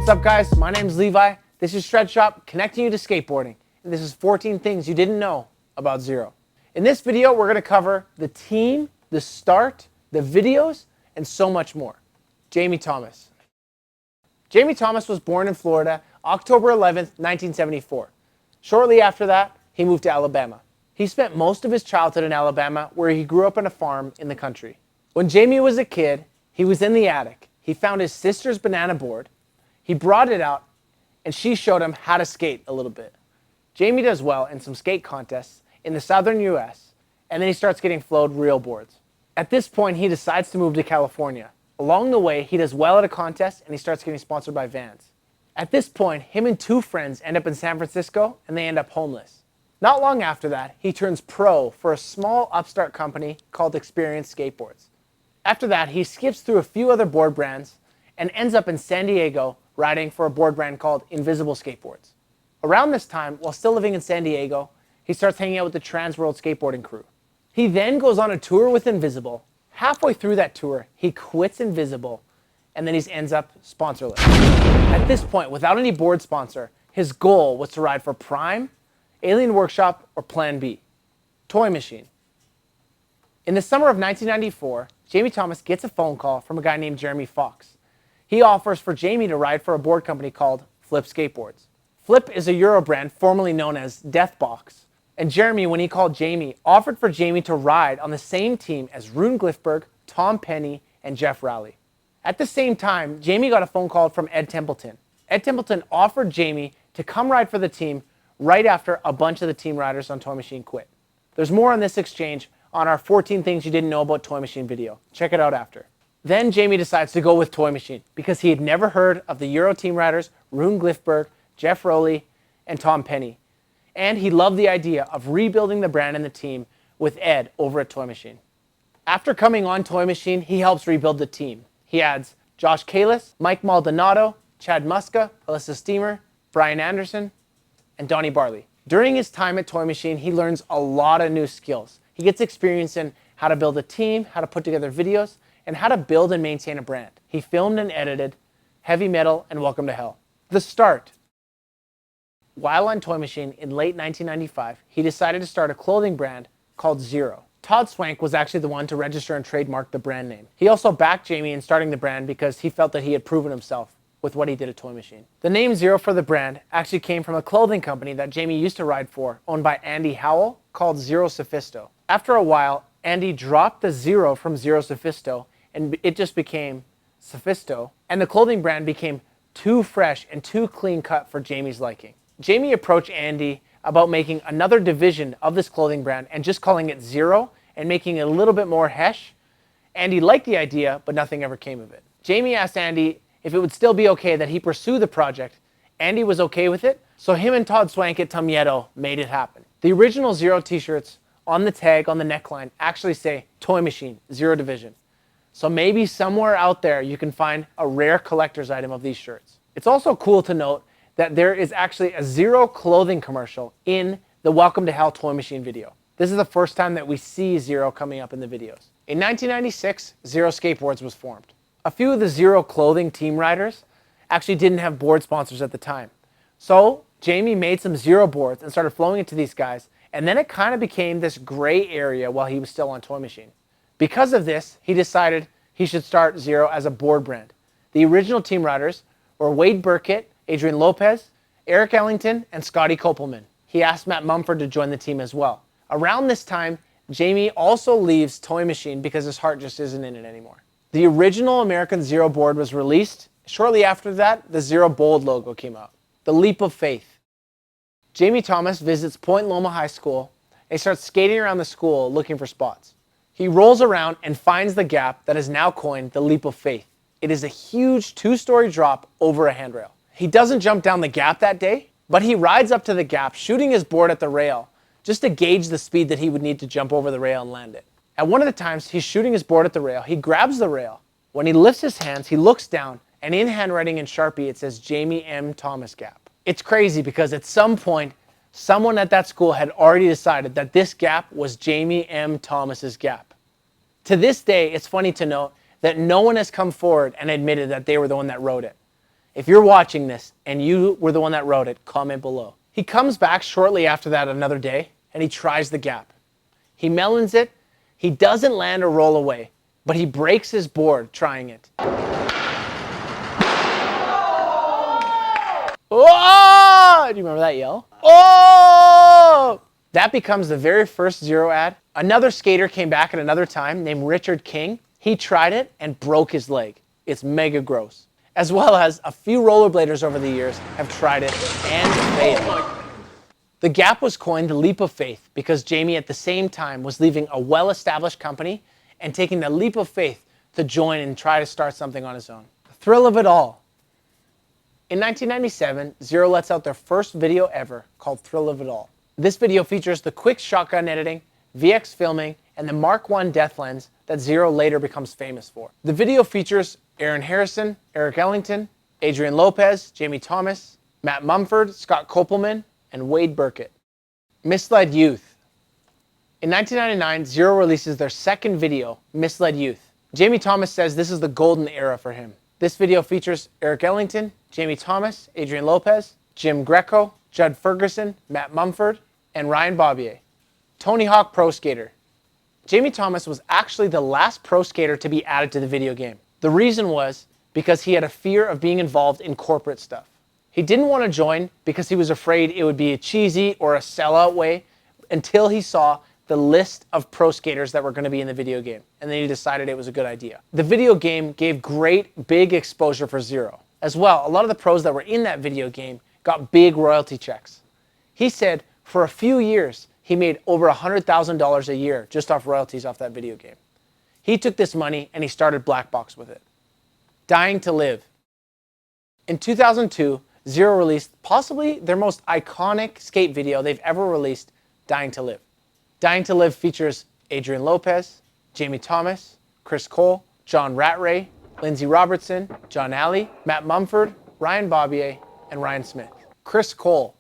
What's up, guys? My name's Levi. This is Shred Shop, connecting you to skateboarding. And this is 14 things you didn't know about Zero. In this video, we're going to cover the team, the start, the videos, and so much more. Jamie Thomas. Jamie Thomas was born in Florida, October 11th, 1974. Shortly after that, he moved to Alabama. He spent most of his childhood in Alabama, where he grew up on a farm in the country. When Jamie was a kid, he was in the attic. He found his sister's banana board. He brought it out, and she showed him how to skate a little bit. Jamie does well in some skate contests in the southern US, and then he starts getting flowed real boards. At this point, he decides to move to California. Along the way, he does well at a contest, and he starts getting sponsored by Vans. At this point, him and two friends end up in San Francisco, and they end up homeless. Not long after that, he turns pro for a small upstart company called Experience Skateboards. After that, he skips through a few other board brands and ends up in San Diego riding for a board brand called Invisible Skateboards. Around this time, while still living in San Diego, he starts hanging out with the Trans World skateboarding crew. He then goes on a tour with Invisible. Halfway through that tour, he quits Invisible, and then he ends up sponsorless. At this point, without any board sponsor, his goal was to ride for Prime, Alien Workshop, or Plan B, Toy Machine. In the summer of 1994, Jamie Thomas gets a phone call from a guy named Jeremy Fox. He offers for Jamie to ride for a board company called Flip Skateboards. Flip is a Euro brand formerly known as Deathbox. And Jeremy, when he called Jamie, offered for Jamie to ride on the same team as Rune Glifberg, Tom Penny, and Geoff Rowley. At the same time, Jamie got a phone call from Ed Templeton. Ed Templeton offered Jamie to come ride for the team right after a bunch of the team riders on Toy Machine quit. There's more on this exchange on our 14 things you didn't know about Toy Machine video. Check it out after. Then Jamie decides to go with Toy Machine because he had never heard of the Euro team riders Rune Glifberg, Geoff Rowley, and Tom Penny. And he loved the idea of rebuilding the brand and the team with Ed over at Toy Machine. After coming on Toy Machine, he helps rebuild the team. He adds Josh Kalis, Mike Maldonado, Chad Muska, Alyssa Steamer, Brian Anderson, and Donnie Barley. During his time at Toy Machine, he learns a lot of new skills. He gets experience in how to build a team, how to put together videos, and how to build and maintain a brand. He filmed and edited Heavy Metal and Welcome to Hell. The start. While on Toy Machine in late 1995, he decided to start a clothing brand called Zero. Tom Swank was actually the one to register and trademark the brand name. He also backed Jamie in starting the brand because he felt that he had proven himself with what he did at Toy Machine. The name Zero for the brand actually came from a clothing company that Jamie used to ride for, owned by Andy Howell, called Zero Sophisto. After a while, Andy dropped the zero from Zero Sophisto, and it just became Sophisto, and the clothing brand became too fresh and too clean cut for Jamie's liking. Jamie approached Andy about making another division of this clothing brand and just calling it Zero and making it a little bit more hesh. Andy liked the idea, but nothing ever came of it. Jamie asked Andy if it would still be okay that he pursue the project. Andy was okay with it, so him and Tom Swank at Tum Yeto made it happen. The original Zero t-shirts on the tag, on the neckline, actually say Toy Machine, Zero Division. So maybe somewhere out there you can find a rare collector's item of these shirts. It's also cool to note that there is actually a Zero clothing commercial in the Welcome to Hell Toy Machine video. This is the first time that we see Zero coming up in the videos. In 1996, Zero Skateboards was formed. A few of the Zero clothing team riders actually didn't have board sponsors at the time. So Jamie made some Zero boards and started flowing it to these guys, and then it kind of became this gray area while he was still on Toy Machine. Because of this, he decided he should start Zero as a board brand. The original team riders were Wade Burkett, Adrian Lopez, Eric Ellington, and Scotty Copelman. He asked Matt Mumford to join the team as well. Around this time, Jamie also leaves Toy Machine because his heart just isn't in it anymore. The original American Zero board was released. Shortly after that, the Zero Bold logo came out. The leap of faith. Jamie Thomas visits Point Loma High School and he starts skating around the school looking for spots. He rolls around and finds the gap that is now coined the leap of faith. It is a huge 2-story drop over a handrail. He doesn't jump down the gap that day, but he rides up to the gap, shooting his board at the rail just to gauge the speed that he would need to jump over the rail and land it. At one of the times he's shooting his board at the rail, he grabs the rail. When he lifts his hands, he looks down, and in handwriting in Sharpie, it says Jamie M. Thomas Gap. It's crazy because at some point, someone at that school had already decided that this gap was Jamie M. Thomas's gap. To this day, it's funny to note that no one has come forward and admitted that they were the one that wrote it. If you're watching this and you were the one that wrote it, comment below. He comes back shortly after that another day, and he tries the gap. He melons it. He doesn't land or roll away, but he breaks his board trying it. Oh! Do you remember that yell? Oh! That becomes the very first Zero ad. Another skater came back at another time named Richard King. He tried it and broke his leg. It's mega gross. As well as a few rollerbladers over the years have tried it and failed. The gap was coined the leap of faith because Jamie at the same time was leaving a well-established company and taking the leap of faith to join and try to start something on his own. The thrill of it all. In 1997, Zero lets out their first video ever called Thrill of It All. This video features the quick shotgun editing, VX filming, and the Mark I death lens that Zero later becomes famous for. The video features Aaron Harrison, Eric Ellington, Adrian Lopez, Jamie Thomas, Matt Mumford, Scott Copelman, and Wade Burkett. Misled Youth. In 1999, Zero releases their second video, Misled Youth. Jamie Thomas says this is the golden era for him. This video features Eric Ellington, Jamie Thomas, Adrian Lopez, Jim Greco, Judd Ferguson, Matt Mumford, and Ryan Bobbier. Tony Hawk Pro Skater. Jamie Thomas was actually the last pro skater to be added to the video game. The reason was because he had a fear of being involved in corporate stuff. He didn't want to join because he was afraid it would be a cheesy or a sellout way until he saw the list of pro skaters that were going to be in the video game. And then he decided it was a good idea. The video game gave great big exposure for Zero. As well, a lot of the pros that were in that video game got big royalty checks. He said for a few years, he made over $100,000 a year just off royalties off that video game. He took this money and he started Black Box with it. Dying to Live. In 2002, Zero released possibly their most iconic skate video they've ever released, Dying to Live. Dying to Live features Adrian Lopez, Jamie Thomas, Chris Cole, John Rattray, Lindsey Robertson, John Alley, Matt Mumford, Ryan Bobbier, and Ryan Smith. Chris Cole.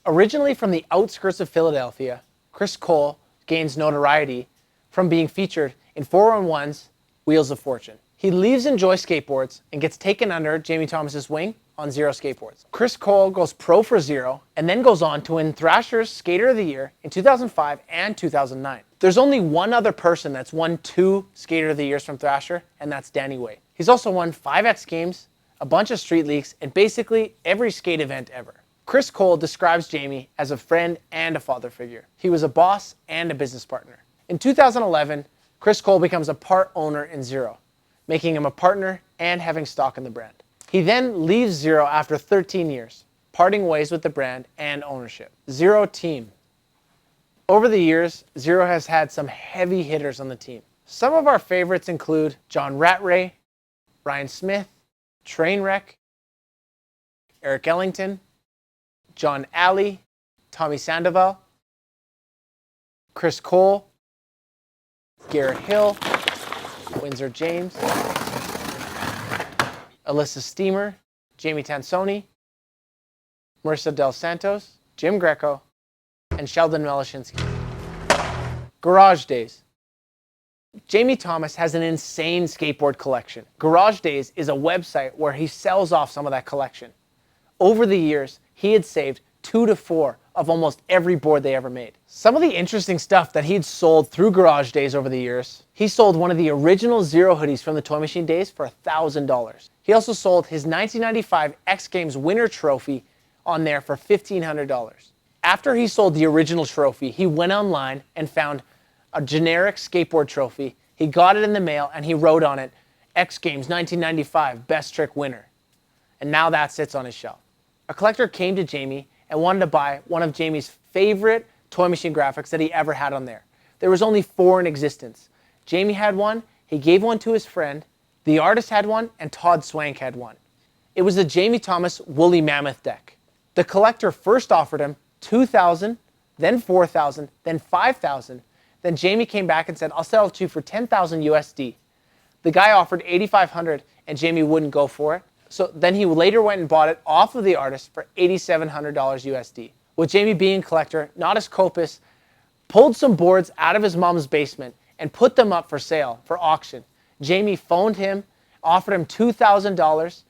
Originally from the outskirts of Philadelphia, Chris Cole gains notoriety from being featured in 411's Wheels of Fortune. He leaves Enjoy Skateboards and gets taken under Jamie Thomas's wing on Zero Skateboards. Chris Cole goes pro for Zero and then goes on to win Thrasher's Skater of the Year in 2005 and 2009. There's only one other person that's won 2 Skater of the Years from Thrasher, and that's Danny Way. He's also won 5 X Games, a bunch of Street Leagues, and basically every skate event ever. Chris Cole describes Jamie as a friend and a father figure. He was a boss and a business partner. In 2011, Chris Cole becomes a part owner in Zero, making him a partner and having stock in the brand. He then leaves Zero after 13 years, parting ways with the brand and ownership. Zero Team. Over the years, Zero has had some heavy hitters on the team. Some of our favorites include John Rattray, Ryan Smith, Trainwreck, Eric Ellington, John Alley, Tommy Sandoval, Chris Cole, Garrett Hill, Windsor James, Alyssa Steamer, Jamie Tansoni, Marisa Del Santos, Jim Greco, and Sheldon Melashinsky. Garage Days. Jamie Thomas has an insane skateboard collection. Garage Days is a website where he sells off some of that collection. Over the years, he had saved 2 to 4 of almost every board they ever made. Some of the interesting stuff that he'd sold through Garage Days over the years, he sold one of the original Zero hoodies from the Toy Machine days for $1,000. He also sold his 1995 X Games winner trophy on there for $1,500. After he sold the original trophy, he went online and found a generic skateboard trophy. He got it in the mail and he wrote on it, X Games 1995 Best Trick Winner. And now that sits on his shelf. A collector came to Jamie and wanted to buy one of Jamie's favorite Toy Machine graphics that he ever had on there. There was only 4 in existence. Jamie had one, he gave one to his friend, the artist had one, and Todd Swank had one. It was the Jamie Thomas Woolly Mammoth deck. The collector first offered him $2,000, then $4,000, then $5,000. Then Jamie came back and said, I'll sell it to you for $10,000 USD. The guy offered $8,500 and Jamie wouldn't go for it. So then he later went and bought it off of the artist for $8,700 USD. With Jamie being a collector, not as copious, pulled some boards out of his mom's basement and put them up for sale, for auction. Jamie phoned him, offered him $2,000,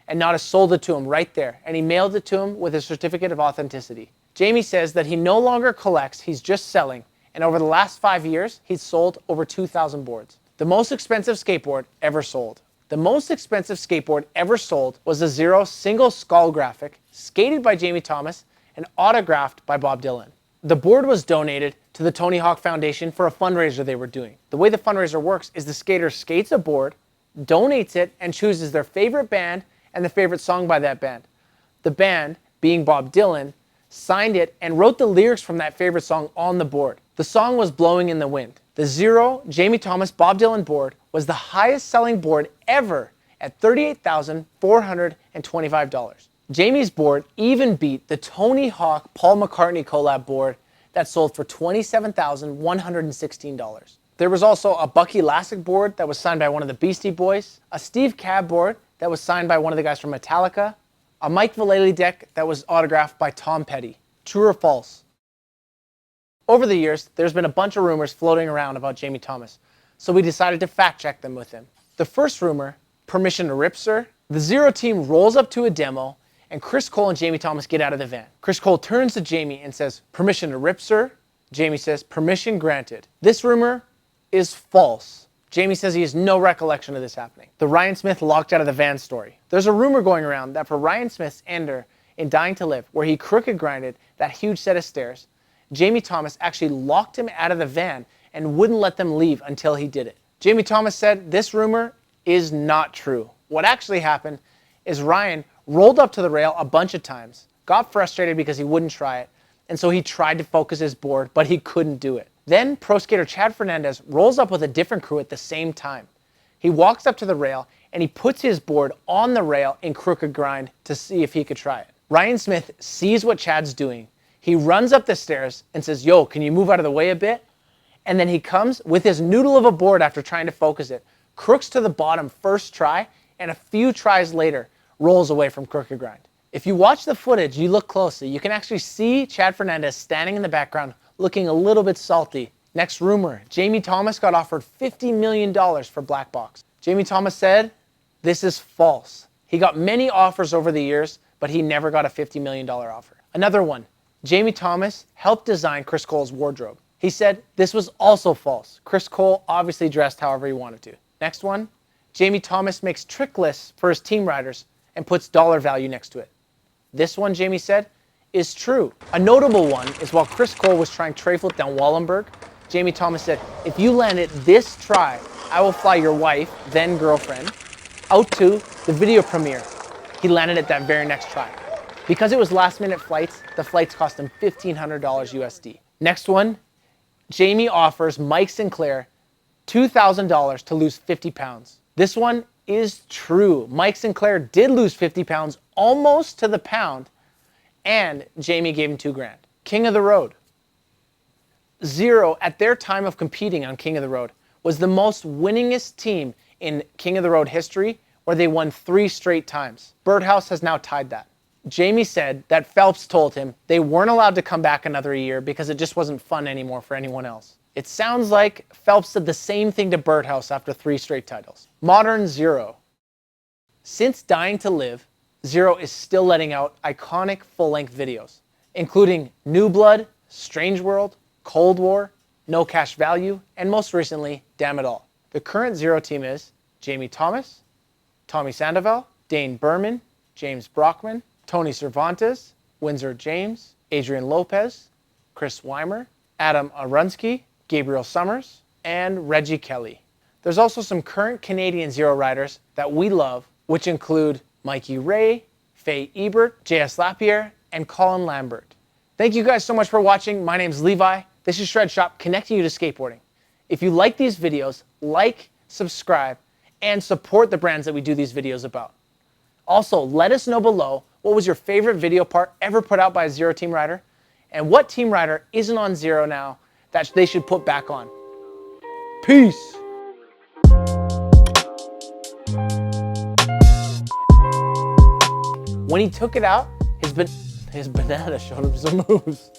and Nada sold it to him right there, and he mailed it to him with a certificate of authenticity. Jamie says that he no longer collects, he's just selling, and over the last 5 years, he's sold over 2,000 boards. The most expensive skateboard ever sold. The most expensive skateboard ever sold was the Zero single skull graphic, skated by Jamie Thomas and autographed by Bob Dylan. The board was donated to the Tony Hawk Foundation for a fundraiser they were doing. The way the fundraiser works is the skater skates a board, donates it, and chooses their favorite band and the favorite song by that band. The band, being Bob Dylan, signed it and wrote the lyrics from that favorite song on the board. The song was Blowing in the Wind. The Zero Jamie Thomas Bob Dylan board was the highest selling board ever at $38,425. Jamie's board even beat the Tony Hawk Paul McCartney collab board that sold for $27,116. There was also a Bucky Lasek board that was signed by one of the Beastie Boys, a Steve Cab board that was signed by one of the guys from Metallica, a Mike Vallely deck that was autographed by Tom Petty. True or false? Over the years, there's been a bunch of rumors floating around about Jamie Thomas, so we decided to fact check them with him. The first rumor, permission to rip, sir? The Zero team rolls up to a demo, and Chris Cole and Jamie Thomas get out of the van. Chris Cole turns to Jamie and says, permission to rip, sir? Jamie says, permission granted. This rumor is false. Jamie says he has no recollection of this happening. The Ryan Smith locked out of the van story. There's a rumor going around that for Ryan Smith's ender in Dying to Live, where he crooked grinded that huge set of stairs, Jamie Thomas actually locked him out of the van and wouldn't let them leave until he did it. Jamie Thomas said this rumor is not true. What actually happened is Ryan rolled up to the rail a bunch of times, got frustrated because he wouldn't try it, and so he tried to focus his board, but he couldn't do it. Then pro skater Chad Fernandez rolls up with a different crew at the same time. He walks up to the rail and he puts his board on the rail in crooked grind to see if he could try it. Ryan Smith sees what Chad's doing. He runs up the stairs and says, yo, can you move out of the way a bit? And then he comes with his noodle of a board after trying to focus it, crooks to the bottom first try, and a few tries later, rolls away from crooked grind. If you watch the footage, you look closely, you can actually see Chad Fernandez standing in the background looking a little bit salty. Next rumor, Jamie Thomas got offered $50 million for Black Box. Jamie Thomas said, this is false. He got many offers over the years, but he never got a $50 million offer. Another one, Jamie Thomas helped design Chris Cole's wardrobe. He said this was also false. Chris Cole obviously dressed however he wanted to. Next one, Jamie Thomas makes trick lists for his team riders and puts dollar value next to it. This one, Jamie said, is true. A notable one is while Chris Cole was trying tray flip down Wallenberg, Jamie Thomas said, if you land it this try, I will fly your wife, then girlfriend, out to the video premiere. He landed it that very next try. Because it was last minute flights, the flights cost him $1,500 USD. Next one, Jamie offers Mike Sinclair $2,000 to lose 50 pounds. This one is true. Mike Sinclair did lose 50 pounds almost to the pound, and Jamie gave him $2,000. King of the Road. Zero, at their time of competing on King of the Road, was the most winningest team in King of the Road history, where they won 3 straight times. Birdhouse has now tied that. Jamie said that Phelps told him they weren't allowed to come back another year because it just wasn't fun anymore for anyone else. It sounds like Phelps said the same thing to Birdhouse after 3 straight titles. Modern Zero. Since Dying to Live, Zero is still letting out iconic full-length videos, including New Blood, Strange World, Cold War, No Cash Value, and most recently, Damn It All. The current Zero team is Jamie Thomas, Tommy Sandoval, Dane Berman, James Brockman, Tony Cervantes, Windsor James, Adrian Lopez, Chris Weimer, Adam Arunsky, Gabriel Summers, and Reggie Kelly. There's also some current Canadian Zero riders that we love, which include Mikey Ray, Faye Ebert, J.S. Lapierre, and Colin Lambert. Thank you guys so much for watching. My name's Levi. This is Shred Shop, connecting you to skateboarding. If you like these videos, like, subscribe, and support the brands that we do these videos about. Also, let us know below what was your favorite video part ever put out by a Zero team rider, and what team rider isn't on Zero now that they should put back on. Peace. When he took it out, his banana showed him some moves.